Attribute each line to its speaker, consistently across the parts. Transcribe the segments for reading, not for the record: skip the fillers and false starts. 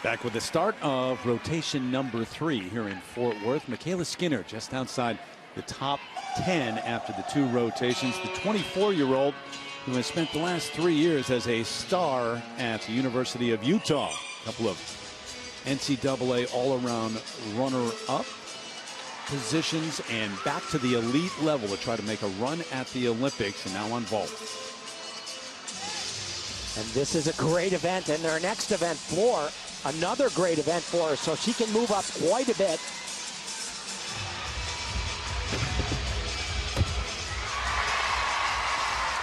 Speaker 1: Back with the start of rotation number 3 here in Fort Worth. Michaela Skinner just outside the top 10 after the 2 rotations. The 24-year-old who has spent the last 3 years as a star at the University of Utah. A couple of NCAA all-around runner-up positions and back to the elite level to try to make a run at the Olympics, and now on vault.
Speaker 2: And this is a great event, and their next event, floor, another great event for her, so she can move up quite a bit.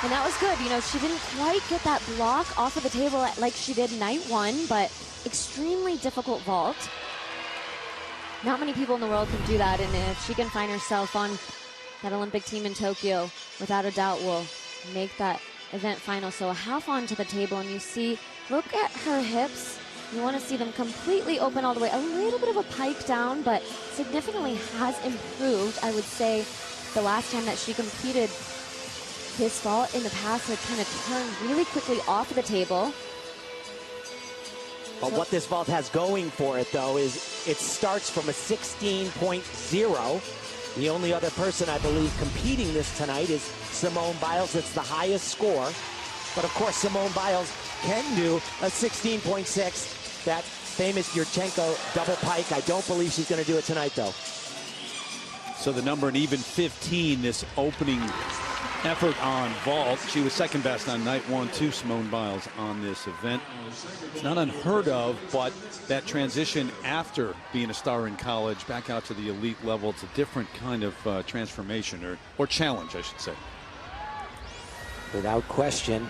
Speaker 3: And that was good. You know, she didn't quite get that block off of the table like she did night 1, but extremely difficult vault. Not many people in the world can do that, and if she can find herself on that Olympic team in Tokyo, without a doubt will make that event final. So a half onto the table, and you see, look at her hips. You want to see them completely open all the way. A little bit of a pike down, but significantly has improved. I would say the last time that she competed this vault in the past had kind of turned really quickly off of the table.
Speaker 2: But what this vault has going for it, though, is it starts from a 16.0. The only other person, I believe, competing this tonight is Simone Biles. It's the highest score. But, of course, Simone Biles can do a 16.6. That famous Yurchenko double pike. I don't believe she's going to do it tonight, though.
Speaker 1: So the number an even 15, this opening effort on vault. She was second best on night 1, too, Simone Biles, on this event. It's not unheard of, but that transition after being a star in college back out to the elite level, it's a different kind of transformation or challenge, I should say.
Speaker 2: Without question.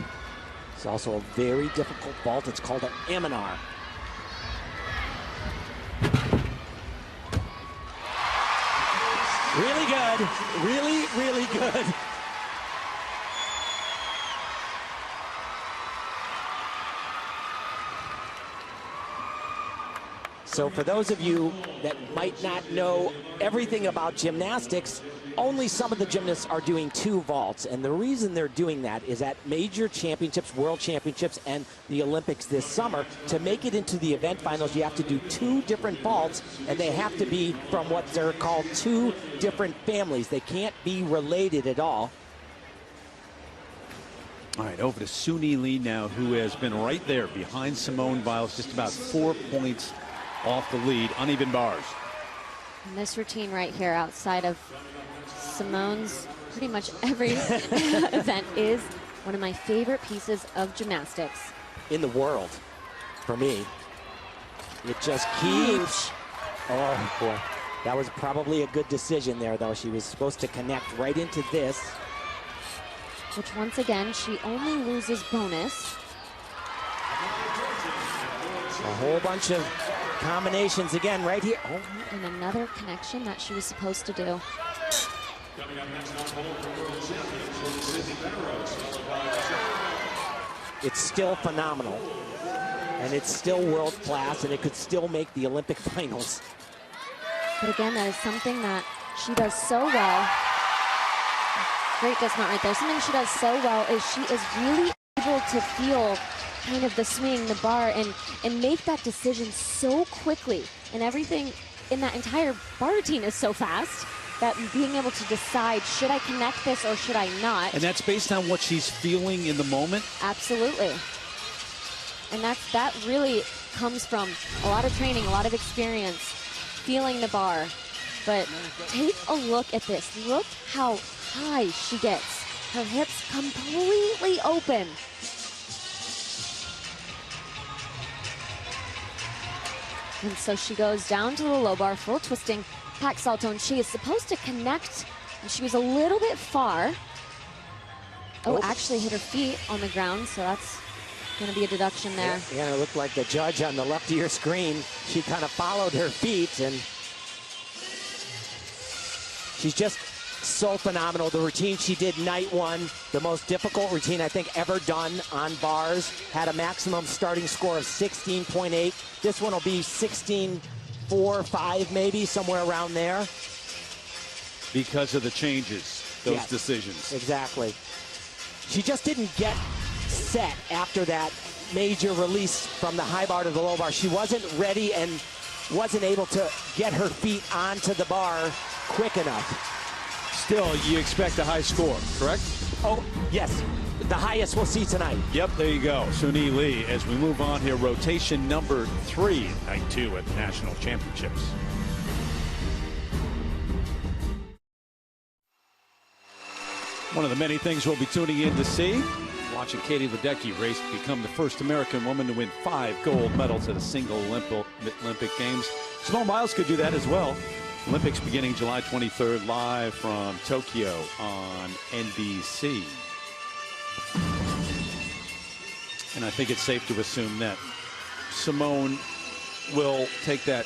Speaker 2: It's also a very difficult vault. It's called an Aminar. Really good. Really, really good. So for those of you that might not know everything about gymnastics, only some of the gymnasts are doing 2 vaults. And the reason they're doing that is at major championships, world championships, and the Olympics this summer, to make it into the event finals, you have to do 2 different vaults, and they have to be from what are called 2 different families. They can't be related at all.
Speaker 1: All right, over to Suni Lee now, who has been right there behind Simone Biles, just about 4 points off the lead. Uneven bars.
Speaker 3: And this routine right here outside of Simone's pretty much every event is one of my favorite pieces of gymnastics
Speaker 2: in the world for me. It just keeps. Oh boy, that was probably a good decision there, though. She was supposed to connect right into this,
Speaker 3: which once again she only loses bonus.
Speaker 2: A whole bunch of combinations again right here. Oh.
Speaker 3: And another connection that she was supposed to do.
Speaker 2: It's still phenomenal, and it's still world class, and it could still make the Olympic finals.
Speaker 3: But again, that is something that she does so well. Great dismount right there. Something she does so well is she is really able to feel kind of the swing, the bar, and make that decision so quickly. And everything in that entire bar routine is so fast that being able to decide, should I connect this or should I not?
Speaker 1: And that's based on what she's feeling in the moment?
Speaker 3: Absolutely. And that really comes from a lot of training, a lot of experience, feeling the bar. But take a look at this. Look how high she gets. Her hips completely open. And so she goes down to the low bar, full twisting, pack salto, and she is supposed to connect, and she was a little bit far. Oh, actually hit her feet on the ground, so that's going to be a deduction there.
Speaker 2: Yeah, it looked like the judge on the left of your screen. She kind of followed her feet, and she's just so phenomenal. The routine she did night 1, the most difficult routine I think ever done on bars, had a maximum starting score of 16.8. This one will be 16.4, 5 maybe, somewhere around there.
Speaker 1: Because of the changes, those decisions.
Speaker 2: Exactly. She just didn't get set after that major release from the high bar to the low bar. She wasn't ready and wasn't able to get her feet onto the bar quick enough.
Speaker 1: Still, you expect a high score, correct?
Speaker 2: Oh, yes. The highest we'll see tonight.
Speaker 1: Yep, there you go. Suni Lee, as we move on here, rotation number 3, night 2 at the National Championships. One of the many things we'll be tuning in to see, watching Katie Ledecky race to become the first American woman to win 5 gold medals at a single Olympic Games. Simone Biles could do that as well. Olympics beginning July 23rd, live from Tokyo on NBC. And I think it's safe to assume that Simone will take that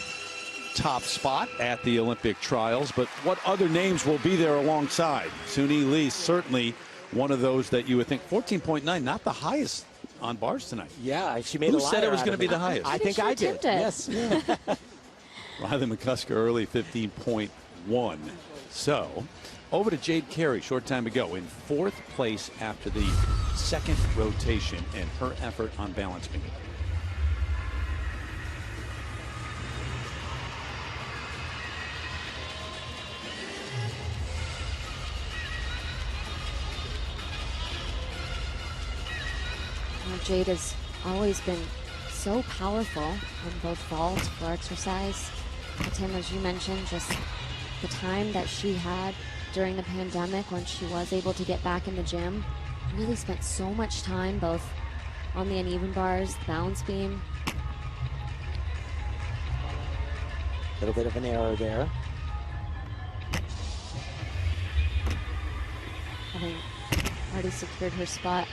Speaker 1: top spot at the Olympic trials, but what other names will be there alongside? Suni Lee, certainly one of those that you would think. 14.9, not the highest on bars tonight.
Speaker 2: Yeah, she made
Speaker 1: Who
Speaker 2: a lot.
Speaker 1: said it was going to be the highest?
Speaker 2: I think I did. Yes.
Speaker 1: Riley McCusker early, 15.1. So, over to Jade Carey, short time ago, in 4th place after the 2nd rotation, and her effort on balance beam.
Speaker 3: Jade has always been so powerful in both vault, floor exercise. But Tim, as you mentioned, just the time that she had during the pandemic when she was able to get back in the gym, really spent so much time both on the uneven bars, the balance beam.
Speaker 2: A little bit of an error there.
Speaker 3: Having already secured her spot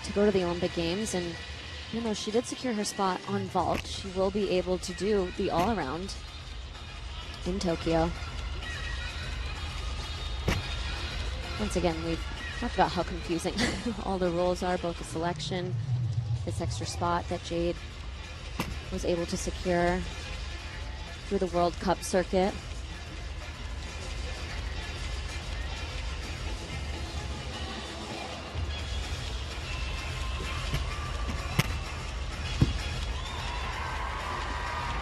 Speaker 3: to go to the Olympic Games, and you know, she did secure her spot on vault. She will be able to do the all-around in Tokyo. Once again, we've talked about how confusing all the rules are, both the selection, this extra spot that Jade was able to secure through the World Cup circuit.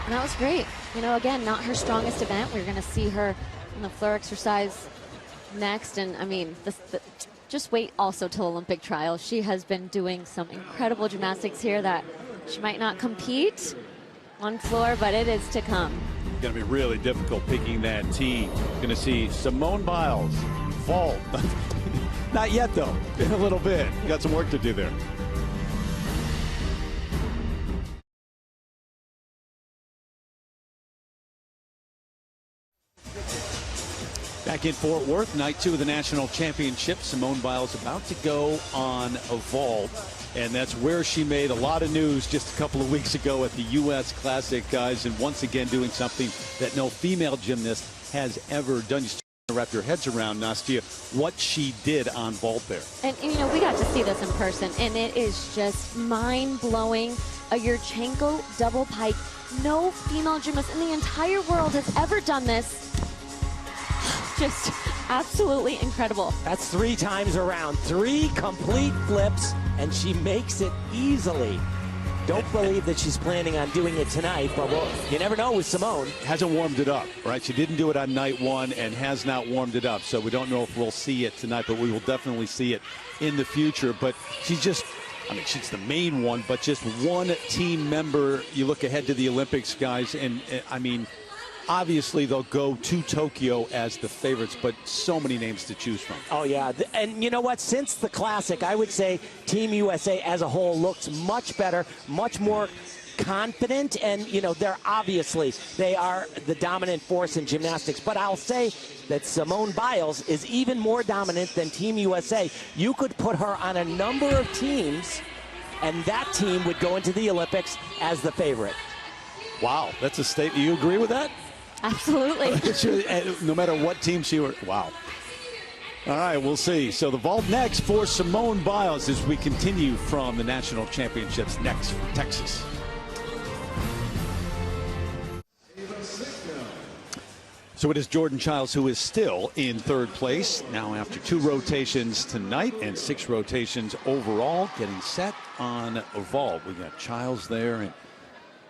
Speaker 3: And that was great. You know, again, not her strongest event. We're going to see her in the floor exercise next. And I mean, just wait also till Olympic trials. She has been doing some incredible gymnastics here that she might not compete on floor, but it is to come.
Speaker 1: It's going to be really difficult picking that team. Going to see Simone Biles, vault. Not yet, though. In a little bit. You got some work to do there. Back in Fort Worth, night 2 of the National Championship. Simone Biles about to go on a vault, and that's where she made a lot of news just a couple of weeks ago at the U.S. Classic, guys, and once again doing something that no female gymnast has ever done. You start to wrap your heads around, Nastia, what she did on vault there.
Speaker 3: And you know, we got to see this in person, and it is just mind-blowing. A Yurchenko double pike. No female gymnast in the entire world has ever done this. Just absolutely incredible.
Speaker 2: That's 3 times around, 3 complete flips, and she makes it easily. Don't believe that she's planning on doing it tonight, but you never know with Simone.
Speaker 1: Hasn't warmed it up, right? She didn't do it on night 1 and has not warmed it up, so we don't know if we'll see it tonight, but we will definitely see it in the future. But she's just, I mean, she's the main one, but just one team member. You look ahead to the Olympics, guys, and I mean, obviously, they'll go to Tokyo as the favorites, but so many names to choose from.
Speaker 2: Oh, yeah. And you know what? Since the Classic, I would say Team USA as a whole looks much better, much more confident. And, you know, they are the dominant force in gymnastics. But I'll say that Simone Biles is even more dominant than Team USA. You could put her on a number of teams, and that team would go into the Olympics as the favorite.
Speaker 1: Wow, that's a statement. You agree with that?
Speaker 3: Absolutely.
Speaker 1: No matter what team she were. Wow. All right, we'll see. So the vault next for Simone Biles as we continue from the National Championships next from Texas. So it is Jordan Childs who is still in third place now after 2 rotations tonight and 6 rotations overall, getting set on a vault. We got Childs there and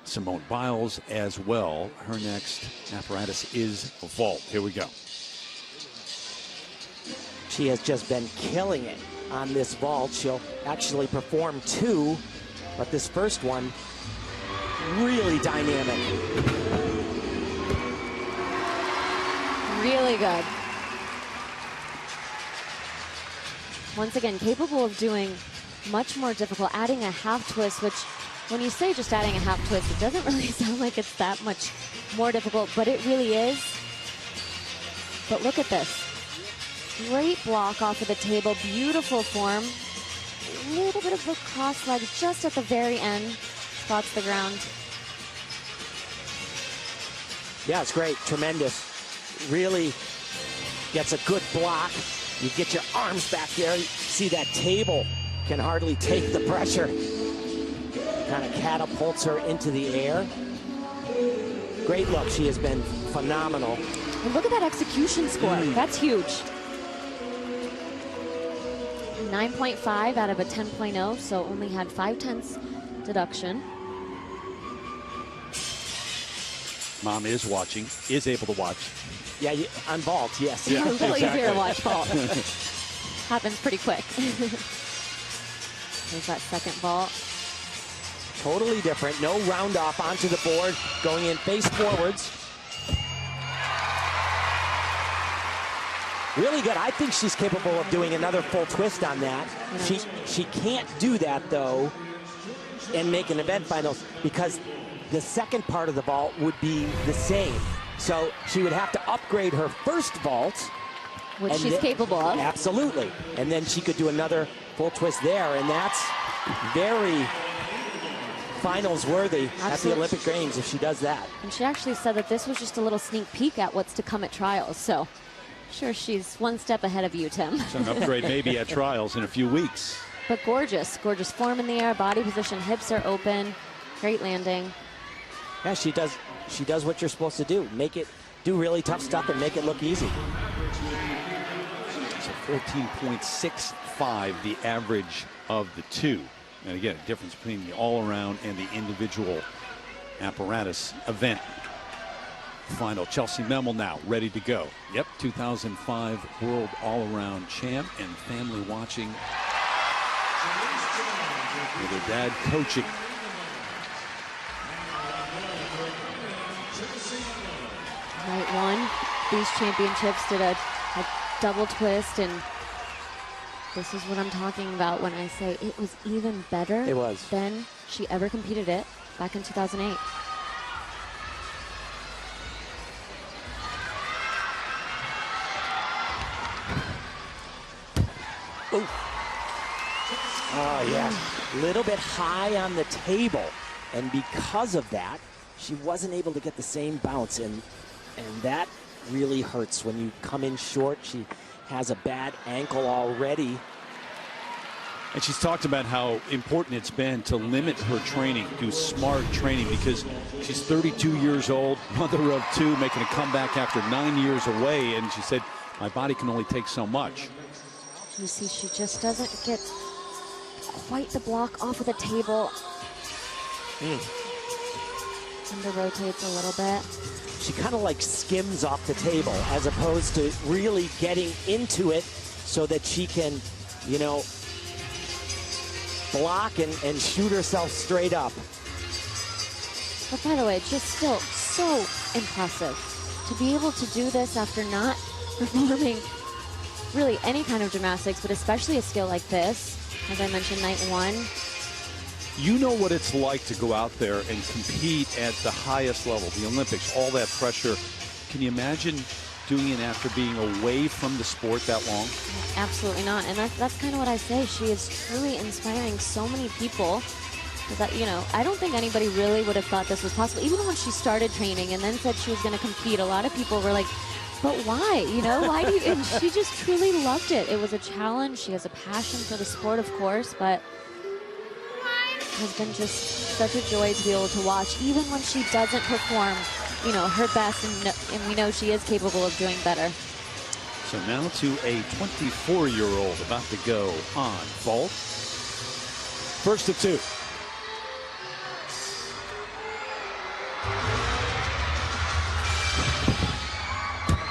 Speaker 1: Simone Biles as well. Her next apparatus is a vault. Here we go.
Speaker 2: She has just been killing it on this vault. She'll actually perform 2, but this first one, really dynamic.
Speaker 3: Really good. Once again, capable of doing much more difficult, adding a half twist, which when you say just adding a half twist, it doesn't really sound like it's that much more difficult, but it really is. But look at this. Great block off of the table, beautiful form. A little bit of a cross leg just at the very end, spots the ground.
Speaker 2: Yeah, it's great, tremendous. Really gets a good block. You get your arms back there. You see that table can hardly take the pressure. Kind of catapults her into the air. Great look. She has been phenomenal.
Speaker 3: And look at that execution score. That's huge. 9.5 out of a 10.0, so only had 5/10 deduction.
Speaker 1: Mom is watching, is able to watch.
Speaker 2: Yeah, on vault, yes.
Speaker 3: Yeah, a little
Speaker 1: exactly.
Speaker 3: easier to watch vault. Happens pretty quick. There's that second vault.
Speaker 2: Totally different. No round off onto the board, going in face forwards. Really good. I think she's capable of doing another full twist on that. She can't do that, though, and make an event finals because the second part of the vault would be the same. So she would have to upgrade her first vault.
Speaker 3: Which she's capable of.
Speaker 2: Absolutely. And then she could do another full twist there, and that's very finals worthy at the Olympic Games if she does that.
Speaker 3: And she actually said that this was just a little sneak peek at what's to come at trials. So sure, she's one step ahead of you, Tim.
Speaker 1: So an upgrade maybe at trials in a few weeks.
Speaker 3: But gorgeous, gorgeous form in the air, body position, hips are open, great landing.
Speaker 2: Yeah, she does what you're supposed to do. Do really tough stuff and make it look easy.
Speaker 1: So 14.65 the average of the 2. And again, a difference between the all-around and the individual apparatus event. Final. Chelsea Memel now ready to go. Yep, 2005 World All-Around Champ and family watching with her dad coaching.
Speaker 3: Night one, these championships did a double twist, and this is what I'm talking about when I say it was even better than she ever competed it back in 2008.
Speaker 2: Ooh. Oh, yeah. A little bit high on the table. And because of that, she wasn't able to get the same bounce. And that really hurts when you come in short. She has a bad ankle already.
Speaker 1: And she's talked about how important it's been to limit her training, do smart training, because she's 32 years old, mother of 2, making a comeback after 9 years away. And she said, my body can only take so much.
Speaker 3: You see, she just doesn't get quite the block off of the table. Under rotates a little bit.
Speaker 2: She kind of like skims off the table as opposed to really getting into it so that she can, you know, block and shoot herself straight up.
Speaker 3: But by the way, just still so impressive to be able to do this after not performing really any kind of gymnastics, but especially a skill like this. As I mentioned, night one.
Speaker 1: You know what it's like to go out there and compete at the highest level, the Olympics, all that pressure. Can you imagine doing it after being away from the sport that long?
Speaker 3: Absolutely not. And that's kind of what I say. She is truly inspiring so many people that, you know, I don't think anybody really would have thought this was possible. Even when she started training and then said she was going to compete, a lot of people were like, but why? You know, why do you? And she just truly loved it. It was a challenge. She has a passion for the sport, of course, but it has been just such a joy to be able to watch, even when she doesn't perform you know, her best, and we know she is capable of doing better.
Speaker 1: So now to a 24-year-old about to go on vault. First of two.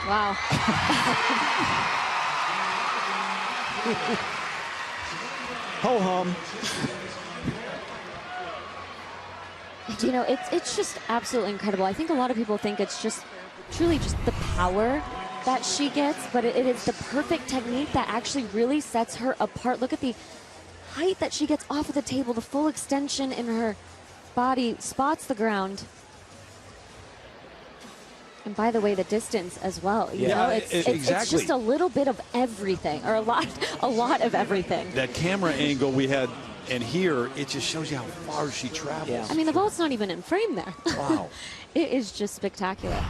Speaker 3: Wow.
Speaker 2: Ho hum.
Speaker 3: You know, it's just absolutely incredible. I think a lot of people think it's just truly just the power that she gets, but it is the perfect technique that actually really sets her apart. Look at the height that she gets off of the table, the full extension in her body, spots the ground. And by the way, the distance as well. You know,
Speaker 1: exactly.
Speaker 3: It's just a little bit of everything, or a lot of everything.
Speaker 1: That camera angle we had, and here, it just shows you how far she travels.
Speaker 2: Yeah.
Speaker 3: I mean, the vault's not even in frame there.
Speaker 2: Wow.
Speaker 3: It is just spectacular.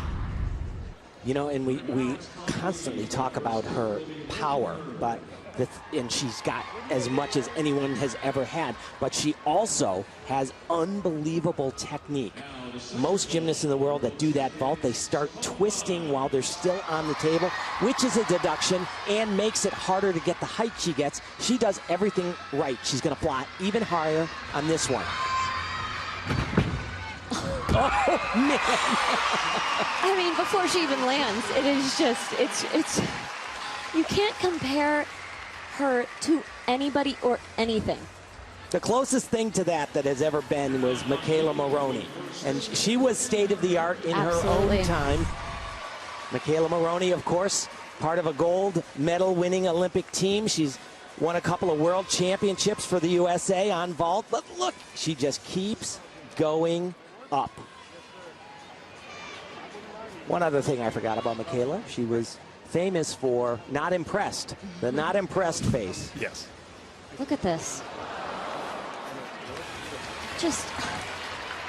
Speaker 2: You know, and we constantly talk about her power, but and she's got as much as anyone has ever had, but she also has unbelievable technique. Most gymnasts in the world that do that vault, they start twisting while they're still on the table, which is a deduction and makes it harder to get the height she gets. She does everything right. She's going to fly even higher on this one. Oh, man.
Speaker 3: I mean, before she even lands, it is just, it's, you can't compare her to anybody or anything.
Speaker 2: The closest thing to that has ever been was McKayla Maroney. And she was state-of-the-art in
Speaker 3: Absolutely.
Speaker 2: her own time. McKayla Maroney, of course, part of a gold medal-winning Olympic team. She's won a couple of world championships for the USA on vault. But look, she just keeps going up. One other thing I forgot about McKayla, she was famous for not impressed, the not impressed face.
Speaker 1: Yes.
Speaker 3: Look at this. Just,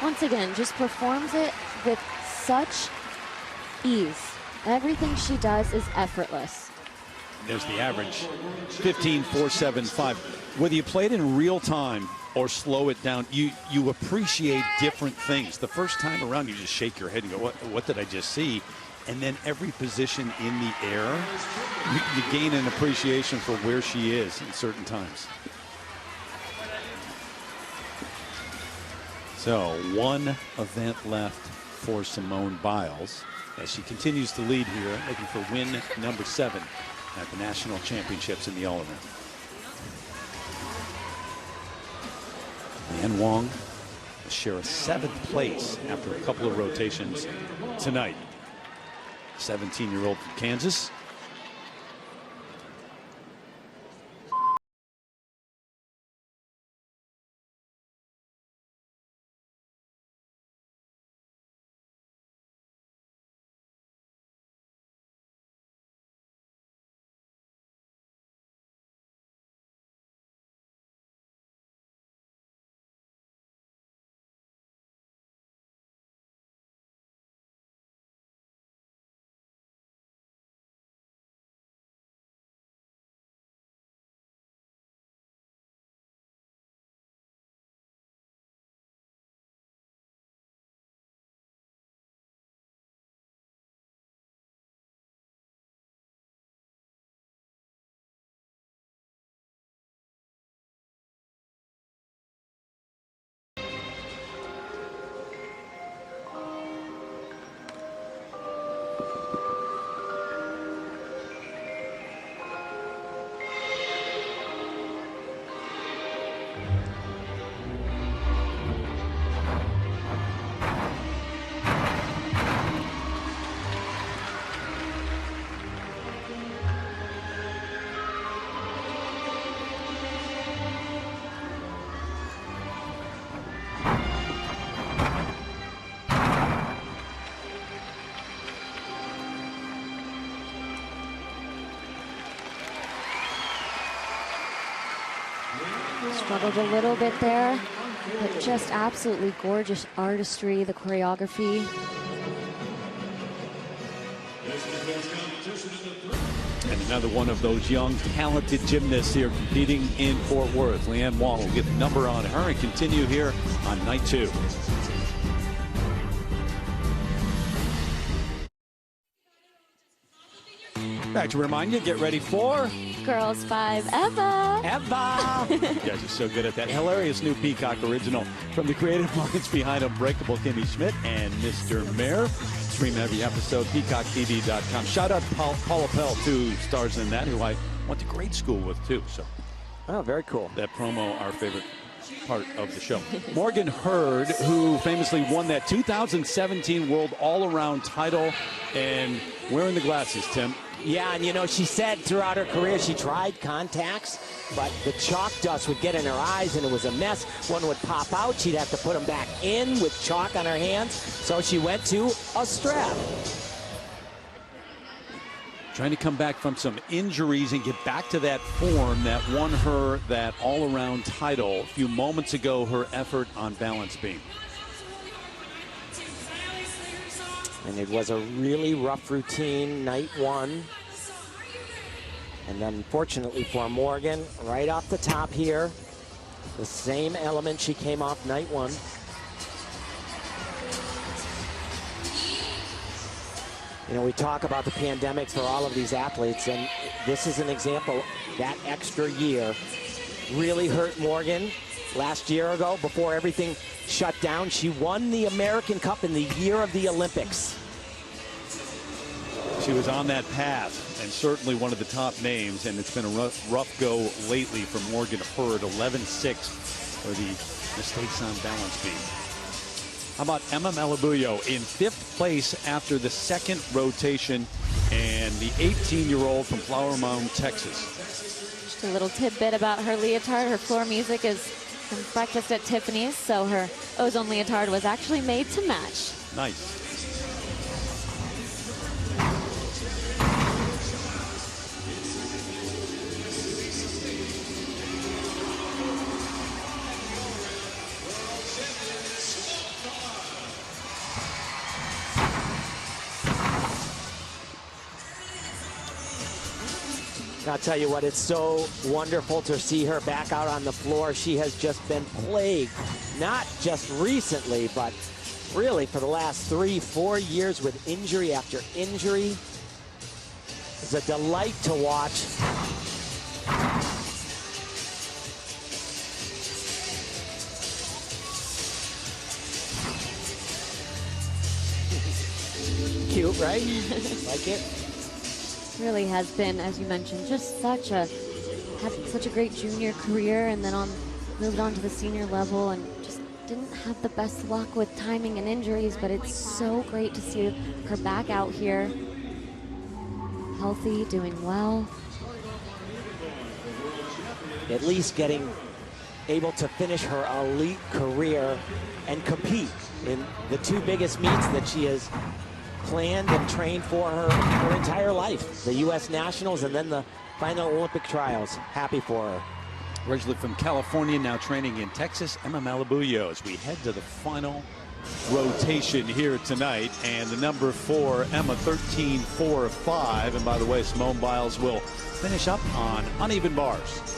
Speaker 3: once again, just performs it with such ease. Everything she does is effortless.
Speaker 1: There's the average, 15.475. Whether you play it in real time or slow it down, you appreciate different things. The first time around, you just shake your head and go, what did I just see? And then every position in the air, you gain an appreciation for where she is in certain times. So one event left for Simone Biles as she continues to lead here, looking for win number 7 at the national championships in the all-around. Lian Wong will share a 7th place after a couple of rotations tonight. 17-year-old from Kansas.
Speaker 3: Struggled a little bit there, but just absolutely gorgeous artistry, the choreography.
Speaker 1: And another one of those young, talented gymnasts here competing in Fort Worth. Lian Wong will get the number on her and continue here on night 2. Back to remind you, get ready for
Speaker 3: Girls 5 Eva.
Speaker 2: Eva.
Speaker 1: You guys are so good at that. Hilarious new Peacock original from the creative minds behind Unbreakable, Kimmy Schmidt and Mr. Mayor. Stream every episode, peacocktv.com. Shout out to Paula Pell, too, stars in that, who I went to grade school with, too. So
Speaker 2: Oh, very cool.
Speaker 1: that promo, our favorite part of the show. Morgan Hurd, who famously won that 2017 World All-Around title, and wearing the glasses, Tim.
Speaker 2: Yeah, and you know, she said throughout her career she tried contacts, but the chalk dust would get in her eyes and it was a mess. One would pop out, she'd have to put them back in with chalk on her hands, so she went to a strap.
Speaker 1: Trying to come back from some injuries and get back to that form that won her that all-around title a few moments ago, her effort on balance beam.
Speaker 2: And it was a really rough routine, night one. And then fortunately for Morgan, right off the top here, the same element she came off night one. You know, we talk about the pandemic for all of these athletes, and this is an example. That extra year really hurt Morgan. Last year ago, before everything shut down, she won the American Cup in the year of the Olympics.
Speaker 1: She was on that path and certainly one of the top names, and it's been a rough go lately for Morgan Hurd. 11-6 for the mistakes on balance beam. How about Emma Malabuyo in 5th place after the second rotation, and the 18-year-old from Flower Mound, Texas.
Speaker 3: Just a little tidbit about her leotard. Her floor music is from Breakfast at Tiffany's, so her ozone leotard was actually made to match.
Speaker 1: Nice.
Speaker 2: I'll tell you what, it's so wonderful to see her back out on the floor. She has just been plagued, not just recently, but really for the last 3-4 years with injury after injury. It's a delight to watch. Cute, right? Like it?
Speaker 3: Really has been, as you mentioned, just had such a great junior career, and then moved on to the senior level and just didn't have the best luck with timing and injuries, but it's so great to see her back out here, healthy, doing well.
Speaker 2: At least able to finish her elite career and compete in the 2 biggest meets that she has planned and trained for her entire life. The U.S. Nationals and then the final Olympic trials. Happy for her.
Speaker 1: Originally from California, now training in Texas, Emma Malabuyo, as we head to the final rotation here tonight. And the number 4, Emma, 13-4-5. And by the way, Simone Biles will finish up on uneven bars.